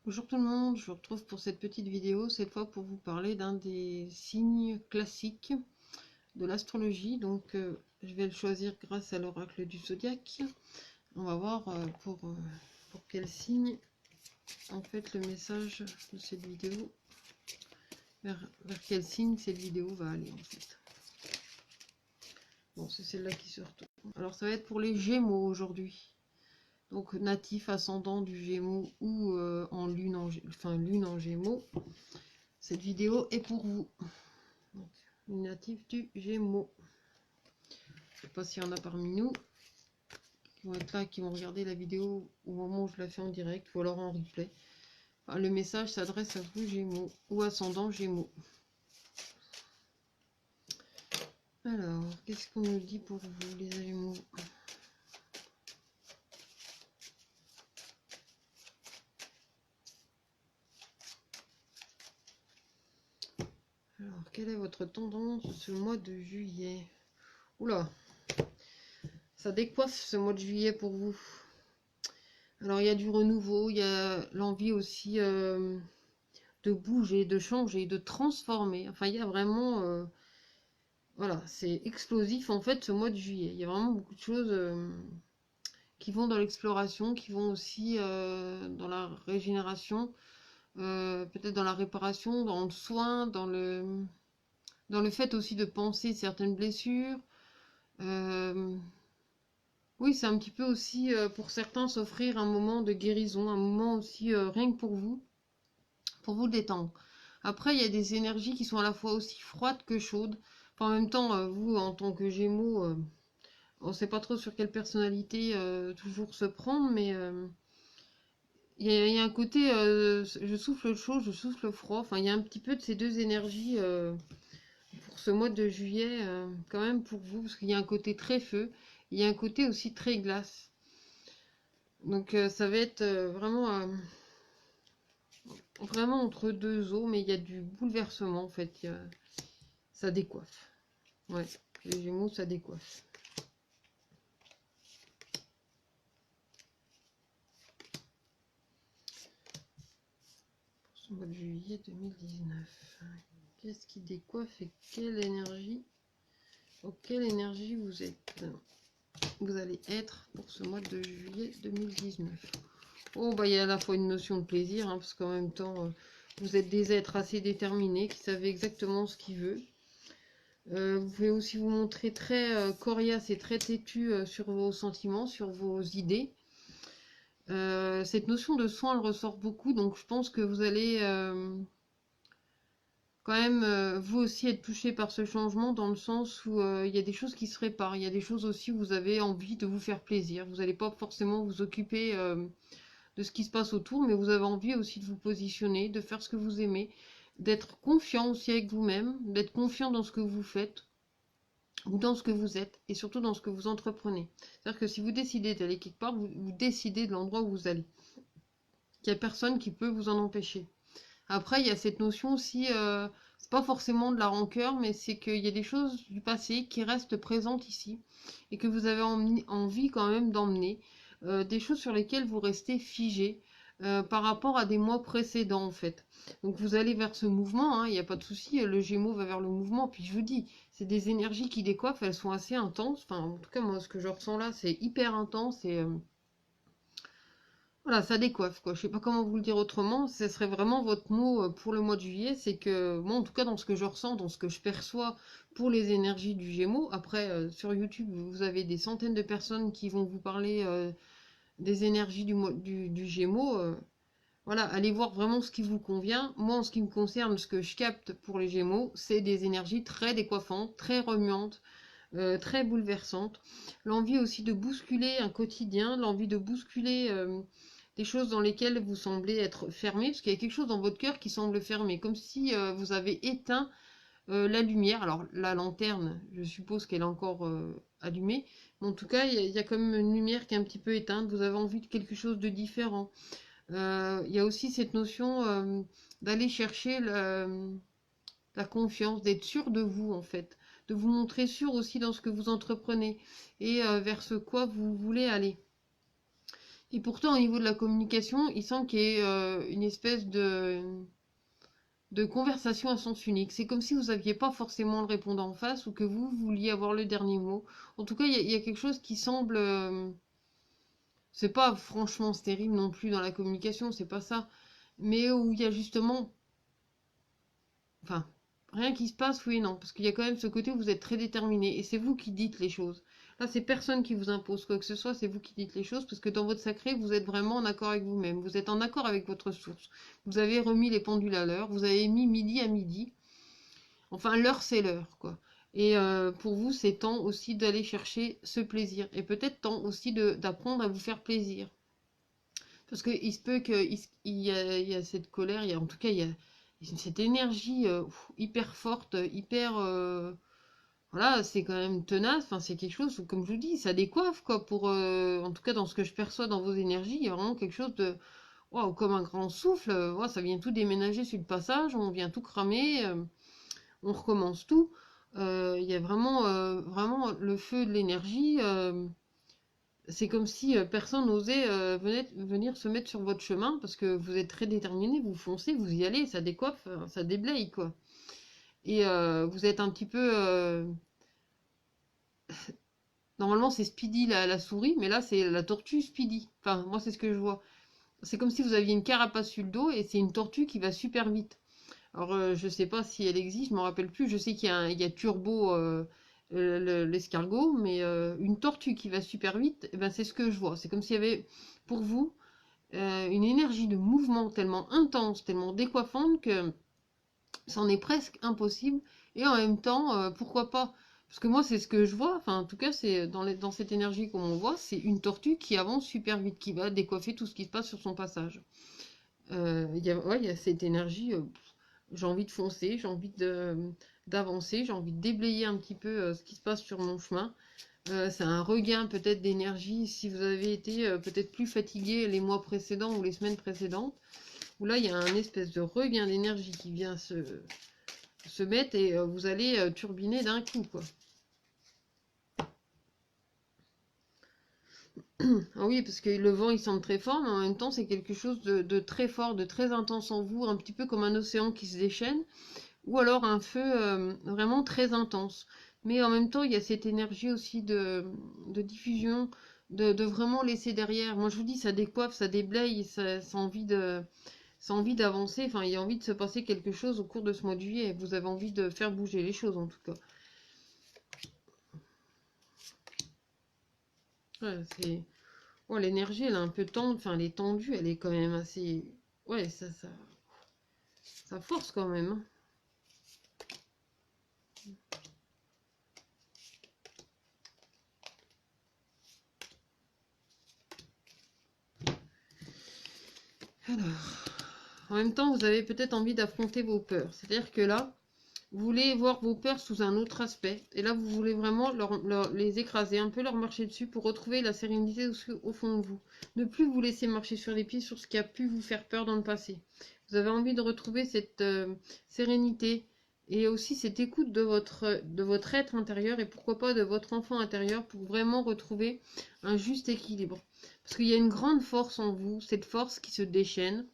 Bonjour tout le monde, je vous retrouve pour cette petite vidéo, cette fois pour vous parler d'un des signes classiques de l'astrologie. Donc je vais le choisir grâce à l'oracle du zodiaque. On va voir pour quel signe en fait le message de cette vidéo, vers quel signe cette vidéo va aller en fait. Bon, c'est celle-là qui se retourne. Alors ça va être pour les Gémeaux aujourd'hui. Donc natif ascendant du Gémeaux ou en lune en Gémeaux. Cette vidéo est pour vous. Donc, une native du Gémeaux. Je sais pas s'il y en a parmi nous qui vont être là, qui vont regarder la vidéo au moment où je la fais en direct ou alors en replay. Enfin, le message s'adresse à vous Gémeaux ou ascendant Gémeaux. Alors, qu'est-ce qu'on nous dit pour vous les Gémeaux? Alors, quelle est votre tendance ce mois de juillet? Oula, ça décoiffe ce mois de juillet pour vous. Alors, il y a du renouveau, il y a l'envie aussi de bouger, de changer, de transformer. Enfin, il y a vraiment... voilà, c'est explosif en fait ce mois de juillet. Il y a vraiment beaucoup de choses qui vont dans l'exploration, qui vont aussi dans la régénération, peut-être dans la réparation, dans le soin, dans le fait aussi de penser certaines blessures. Oui, c'est un petit peu aussi pour certains s'offrir un moment de guérison, un moment aussi rien que pour vous détendre. Après, il y a des énergies qui sont à la fois aussi froides que chaudes. Enfin, en même temps, vous, en tant que Gémeaux, on ne sait pas trop sur quelle personnalité toujours se prendre, mais il y a un côté, je souffle chaud, je souffle froid. Enfin, il y a un petit peu de ces deux énergies pour ce mois de juillet, quand même pour vous, parce qu'il y a un côté très feu, il y a un côté aussi très glace. Donc, ça va être vraiment entre deux eaux, mais il y a du bouleversement en fait. Ça décoiffe. Ouais, les Gémeaux, ça décoiffe. Mois de juillet 2019. Qu'est-ce qui décoiffe et quelle énergie, quelle énergie vous allez être pour ce mois de juillet 2019? Oh, bah, il y a à la fois une notion de plaisir, hein, parce qu'en même temps, vous êtes des êtres assez déterminés qui savent exactement ce qu'ils veulent. Vous pouvez aussi vous montrer très coriace et très têtu sur vos sentiments, sur vos idées. Cette notion de soin, elle ressort beaucoup, donc je pense que vous allez quand même, vous aussi, être touché par ce changement dans le sens où il y a des choses qui se réparent, il y a des choses aussi où vous avez envie de vous faire plaisir. Vous n'allez pas forcément vous occuper de ce qui se passe autour, mais vous avez envie aussi de vous positionner, de faire ce que vous aimez, d'être confiant aussi avec vous-même, d'être confiant dans ce que vous faites ou dans ce que vous êtes et surtout dans ce que vous entreprenez. C'est-à-dire que si vous décidez d'aller quelque part, vous décidez de l'endroit où vous allez. Il n'y a personne qui peut vous en empêcher. Après, il y a cette notion aussi, c'est pas forcément de la rancœur, mais c'est qu'il y a des choses du passé qui restent présentes ici et que vous avez envie quand même d'emmener, des choses sur lesquelles vous restez figé par rapport à des mois précédents en fait. Donc vous allez vers ce mouvement, hein, il n'y a pas de souci, le Gémeaux va vers le mouvement, puis je vous dis, c'est des énergies qui décoiffent, elles sont assez intenses, enfin en tout cas moi ce que je ressens là c'est hyper intense et voilà, ça décoiffe, quoi. Je sais pas comment vous le dire autrement. Ce serait vraiment votre mot pour le mois de juillet. C'est que, moi, en tout cas, dans ce que je ressens, dans ce que je perçois pour les énergies du Gémeaux. Après, sur YouTube, vous avez des centaines de personnes qui vont vous parler des énergies du Gémeaux. Voilà, allez voir vraiment ce qui vous convient. Moi, en ce qui me concerne, ce que je capte pour les Gémeaux, c'est des énergies très décoiffantes, très remuantes, très bouleversantes. L'envie aussi de bousculer un quotidien, l'envie de bousculer des choses dans lesquelles vous semblez être fermé, parce qu'il y a quelque chose dans votre cœur qui semble fermé, comme si vous avez éteint la lumière. Alors la lanterne, je suppose qu'elle est encore allumée, mais en tout cas, il y a comme une lumière qui est un petit peu éteinte, vous avez envie de quelque chose de différent. Il y a aussi cette notion d'aller chercher la confiance, d'être sûr de vous en fait, de vous montrer sûr aussi dans ce que vous entreprenez et vers ce quoi vous voulez aller. Et pourtant, au niveau de la communication, il semble qu'il y ait une espèce de conversation à sens unique. C'est comme si vous n'aviez pas forcément le répondant en face ou que vous vouliez avoir le dernier mot. En tout cas, il y a quelque chose qui semble... c'est pas franchement stérile non plus dans la communication, c'est pas ça. Mais où il y a justement... Enfin, rien qui se passe, oui et non. Parce qu'il y a quand même ce côté où vous êtes très déterminé. Et c'est vous qui dites les choses. Là, c'est personne qui vous impose quoi que ce soit, c'est vous qui dites les choses. Parce que dans votre sacré, vous êtes vraiment en accord avec vous-même. Vous êtes en accord avec votre source. Vous avez remis les pendules à l'heure. Vous avez mis midi à midi. Enfin, l'heure, c'est l'heure, quoi. Et pour vous, c'est temps aussi d'aller chercher ce plaisir. Et peut-être temps aussi d'apprendre à vous faire plaisir. Parce qu'il se peut qu'il y a cette colère, en tout cas, il y a cette énergie hyper forte, hyper... voilà, c'est quand même tenace. Enfin, c'est quelque chose, comme je vous dis, ça décoiffe, quoi. En tout cas, dans ce que je perçois dans vos énergies, il y a vraiment quelque chose de... Waouh, comme un grand souffle. Ça vient tout déménager sur le passage, on vient tout cramer. On recommence tout. Il y a vraiment le feu de l'énergie. C'est comme si personne n'osait venir se mettre sur votre chemin parce que vous êtes très déterminé, vous foncez, vous y allez, ça décoiffe, ça déblaye quoi. Et vous êtes un petit peu... Normalement c'est Speedy la souris, mais là c'est la tortue Speedy. Enfin, moi c'est ce que je vois. C'est comme si vous aviez une carapace sur le dos et c'est une tortue qui va super vite. Alors, je sais pas si elle existe, je m'en rappelle plus. Je sais il y a Turbo, l'escargot, mais une tortue qui va super vite, eh ben, c'est ce que je vois. C'est comme s'il y avait, pour vous, une énergie de mouvement tellement intense, tellement décoiffante que c'en est presque impossible. Et en même temps, pourquoi pas? Parce que moi, c'est ce que je vois. Enfin, en tout cas, c'est dans cette énergie comme on voit, c'est une tortue qui avance super vite, qui va décoiffer tout ce qui se passe sur son passage. Ouais, il y a cette énergie. J'ai envie de foncer, j'ai envie d'avancer, j'ai envie de déblayer un petit peu ce qui se passe sur mon chemin. C'est un regain peut-être d'énergie si vous avez été peut-être plus fatigué les mois précédents ou les semaines précédentes. Où là, il y a un espèce de regain d'énergie qui vient se mettre et vous allez turbiner d'un coup, quoi. Ah oui, parce que le vent, il semble très fort, mais en même temps, c'est quelque chose de très fort, de très intense en vous, un petit peu comme un océan qui se déchaîne. Ou alors un feu vraiment très intense. Mais en même temps, il y a cette énergie aussi de diffusion, de vraiment laisser derrière. Moi, je vous dis, ça décoiffe, ça déblaye, ça a envie d'avancer. Enfin, il y a envie de se passer quelque chose au cours de ce mois de juillet. Vous avez envie de faire bouger les choses, en tout cas. Ouais, ouais, l'énergie, elle est un peu tendue. Enfin, elle est tendue, elle est quand même assez... Ouais, ça force quand même, hein. Alors, en même temps, vous avez peut-être envie d'affronter vos peurs. C'est-à-dire que là, vous voulez voir vos peurs sous un autre aspect. Et là, vous voulez vraiment les écraser, un peu leur marcher dessus pour retrouver la sérénité au fond de vous. Ne plus vous laisser marcher sur les pieds sur ce qui a pu vous faire peur dans le passé. Vous avez envie de retrouver cette sérénité et aussi cette écoute de votre être intérieur et pourquoi pas de votre enfant intérieur pour vraiment retrouver un juste équilibre. Parce qu'il y a une grande force en vous, cette force qui se déchaîne,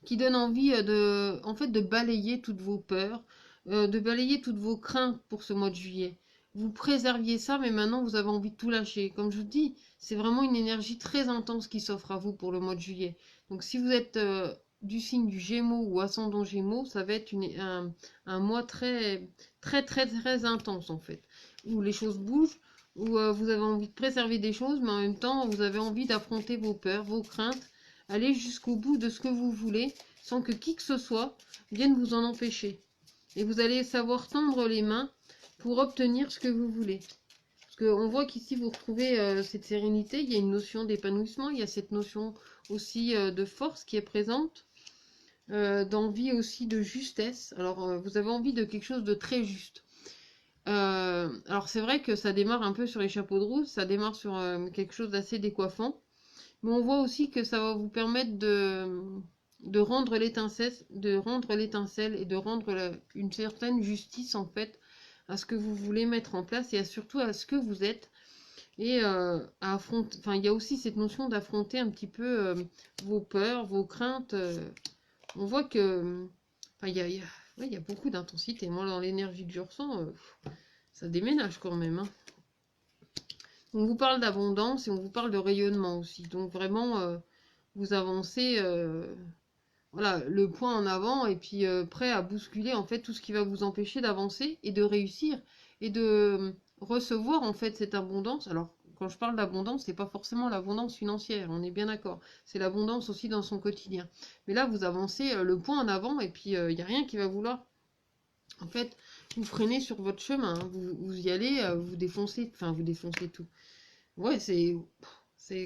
qui donne envie en fait, de balayer toutes vos peurs, de balayer toutes vos craintes pour ce mois de juillet. Vous préserviez ça, mais maintenant vous avez envie de tout lâcher. Comme je vous dis, c'est vraiment une énergie très intense qui s'offre à vous pour le mois de juillet. Donc si vous êtes du signe du Gémeaux ou ascendant Gémeaux, ça va être un mois très intense en fait, où les choses bougent, où vous avez envie de préserver des choses, mais en même temps vous avez envie d'affronter vos peurs, vos craintes, aller jusqu'au bout de ce que vous voulez, sans que qui que ce soit vienne vous en empêcher. Et vous allez savoir tendre les mains pour obtenir ce que vous voulez. Parce qu'on voit qu'ici, vous retrouvez cette sérénité, il y a une notion d'épanouissement, il y a cette notion aussi de force qui est présente, d'envie aussi de justesse. Alors, vous avez envie de quelque chose de très juste. Alors, c'est vrai que ça démarre un peu sur les chapeaux de roue, ça démarre sur quelque chose d'assez décoiffant. Mais on voit aussi que ça va vous permettre de rendre l'étincelle, et de rendre une certaine justice en fait à ce que vous voulez mettre en place et surtout à ce que vous êtes. et à affronter. Enfin, il y a aussi cette notion d'affronter un petit peu vos peurs, vos craintes. On voit que, enfin, ouais, il y a beaucoup d'intensité. Moi, dans l'énergie que je ressens, ça déménage quand même, hein. On vous parle d'abondance et on vous parle de rayonnement aussi. Donc vraiment, vous avancez, voilà, le point en avant et puis prêt à bousculer en fait tout ce qui va vous empêcher d'avancer et de réussir et de recevoir en fait cette abondance. Alors, quand je parle d'abondance, c'est pas forcément l'abondance financière, on est bien d'accord. C'est l'abondance aussi dans son quotidien. Mais là, vous avancez le point en avant et puis il n'y a rien qui va vouloir. En fait, vous freinez sur votre chemin, hein. Vous y allez, vous défoncez, enfin vous défoncez tout. Ouais, c'est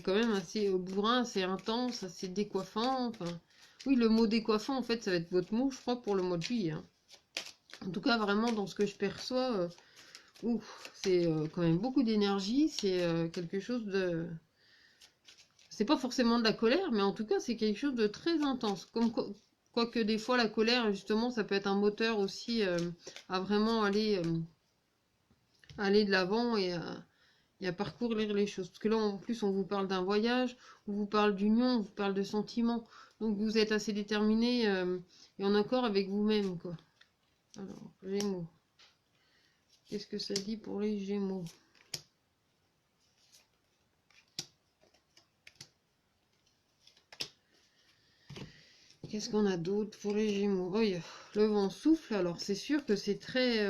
quand même assez bourrin, assez intense, assez décoiffant. Enfin, oui, le mot décoiffant, en fait, ça va être votre mot, je crois, pour le mois de juillet, hein. En tout cas, vraiment, dans ce que je perçois, c'est quand même beaucoup d'énergie. C'est quelque chose de... C'est pas forcément de la colère, mais en tout cas, c'est quelque chose de très intense. Quoique des fois, la colère, justement, ça peut être un moteur aussi à vraiment aller de l'avant et à parcourir les choses. Parce que là, en plus, on vous parle d'un voyage, on vous parle d'union, on vous parle de sentiments. Donc, vous êtes assez déterminé et en accord avec vous-même, quoi. Alors, Gémeaux. Qu'est-ce que ça dit pour les Gémeaux? Qu'est-ce qu'on a d'autre pour les Gémeaux? Oh, le vent souffle, alors c'est sûr que c'est très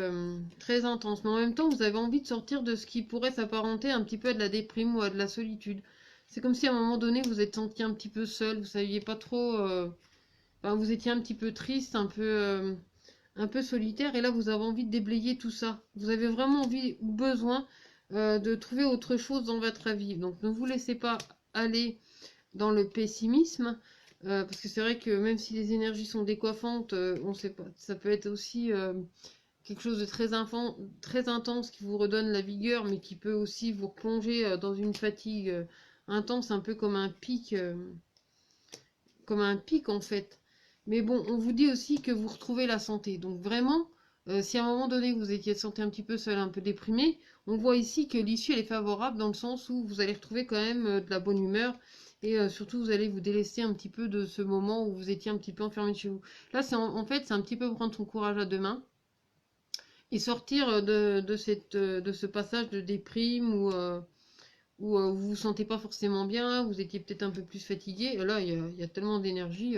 intense. Mais en même temps, vous avez envie de sortir de ce qui pourrait s'apparenter un petit peu à de la déprime ou à de la solitude. C'est comme si à un moment donné, vous êtes senti un petit peu seul, vous saviez pas trop... enfin, vous étiez un petit peu triste, un peu solitaire, et là, vous avez envie de déblayer tout ça. Vous avez vraiment envie ou besoin de trouver autre chose dans votre vie. Donc, ne vous laissez pas aller dans le pessimisme. Parce que c'est vrai que même si les énergies sont décoiffantes, on sait pas, ça peut être aussi quelque chose de très intense qui vous redonne la vigueur, mais qui peut aussi vous replonger dans une fatigue intense, un peu comme un pic en fait. Mais bon, on vous dit aussi que vous retrouvez la santé. Donc vraiment, si à un moment donné vous étiez senti un petit peu seul, un peu déprimé, on voit ici que l'issue elle est favorable dans le sens où vous allez retrouver quand même de la bonne humeur et surtout vous allez vous délester un petit peu de ce moment où vous étiez un petit peu enfermé chez vous. Là, en fait, c'est un petit peu prendre son courage à deux mains et sortir de ce passage de déprime où vous vous sentez pas forcément bien, vous étiez peut-être un peu plus fatigué. Et là, il y a tellement d'énergie,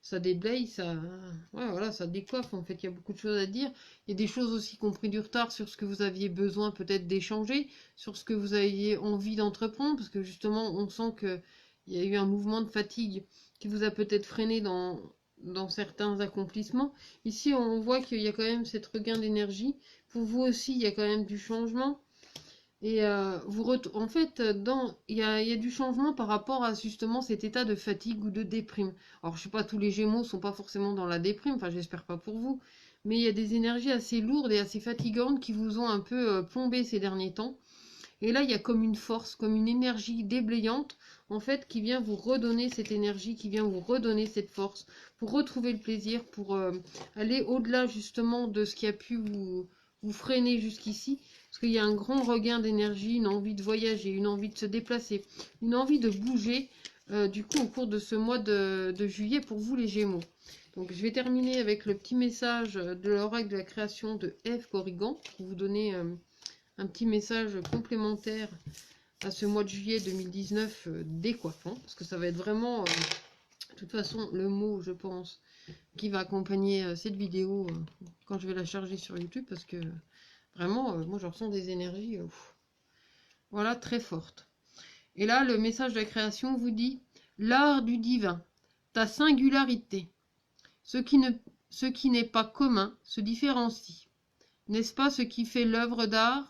ça déblaye, ouais, voilà, ça décoiffe. En fait, il y a beaucoup de choses à dire. Il y a des choses aussi qui ont pris du retard sur ce que vous aviez besoin peut-être d'échanger, sur ce que vous aviez envie d'entreprendre, parce que justement, on sent que il y a eu un mouvement de fatigue qui vous a peut-être freiné dans certains accomplissements. Ici, on voit qu'il y a quand même cette regain d'énergie. Pour vous aussi, il y a quand même du changement. Et en fait, il y a du changement par rapport à justement cet état de fatigue ou de déprime. Alors, je sais pas, tous les Gémeaux sont pas forcément dans la déprime, enfin, j'espère pas pour vous, mais il y a des énergies assez lourdes et assez fatigantes qui vous ont un peu plombé ces derniers temps. Et là, il y a comme une force, comme une énergie déblayante, en fait, qui vient vous redonner cette énergie, qui vient vous redonner cette force, pour retrouver le plaisir, pour aller au-delà justement de ce qui a pu vous freiner jusqu'ici. Parce qu'il y a un grand regain d'énergie, une envie de voyager, une envie de se déplacer, une envie de bouger, du coup, au cours de ce mois de juillet pour vous, les Gémeaux. Donc, je vais terminer avec le petit message de l'oracle de la création de Ève Corrigan, pour vous donner un petit message complémentaire à ce mois de juillet 2019 décoiffant, parce que ça va être vraiment, de toute façon, le mot, je pense, qui va accompagner cette vidéo quand je vais la charger sur YouTube, parce que vraiment, moi, je ressens des énergies, voilà, très fortes. Et là, le message de la création vous dit, l'art du divin, ta singularité, ce qui n'est pas commun se différencie. N'est-ce pas ce qui fait l'œuvre d'art?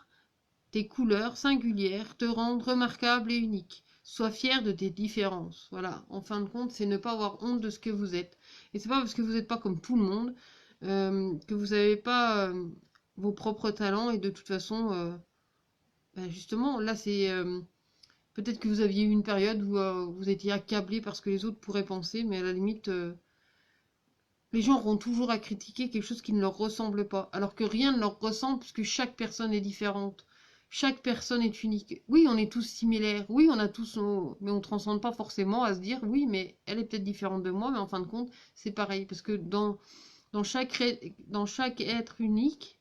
Tes couleurs singulières te rendent remarquable et unique. Sois fier de tes différences. Voilà, en fin de compte, c'est ne pas avoir honte de ce que vous êtes. Et c'est pas parce que vous n'êtes pas comme tout le monde que vous n'avez pas vos propres talents. Et de toute façon, ben justement, là, c'est peut-être que vous aviez eu une période où vous étiez accablé par ce que les autres pourraient penser, mais à la limite, les gens auront toujours à critiquer quelque chose qui ne leur ressemble pas, alors que rien ne leur ressemble puisque chaque personne est différente. chaque personne est unique. Oui, on est tous similaires. Oui, on a tous nos... Mais on ne transcende pas forcément à se dire, oui, mais elle est peut-être différente de moi, mais en fin de compte, c'est pareil. Parce que dans chaque être unique,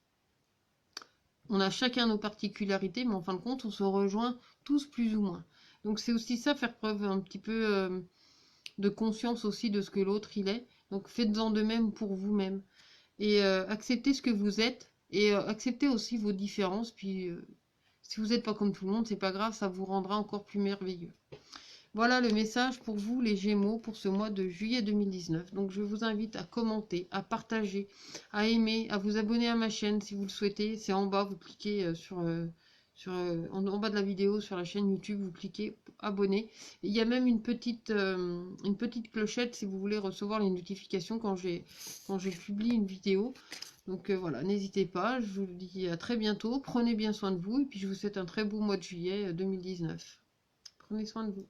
on a chacun nos particularités, mais en fin de compte, on se rejoint tous plus ou moins. Donc c'est aussi ça, faire preuve un petit peu de conscience aussi de ce que l'autre il est. Donc faites-en de même pour vous-même. Et acceptez ce que vous êtes. Et acceptez aussi vos différences. Puis si vous n'êtes pas comme tout le monde, c'est pas grave, ça vous rendra encore plus merveilleux. Voilà le message pour vous, les Gémeaux, pour ce mois de juillet 2019. Donc, je vous invite à commenter, à partager, à aimer, à vous abonner à ma chaîne si vous le souhaitez. C'est en bas, vous cliquez en bas de la vidéo sur la chaîne YouTube, vous cliquez abonner. Et il y a même une petite clochette si vous voulez recevoir les notifications quand je publie une vidéo. Donc voilà, n'hésitez pas. Je vous dis à très bientôt. Prenez bien soin de vous et puis je vous souhaite un très beau mois de juillet 2019. Prenez soin de vous.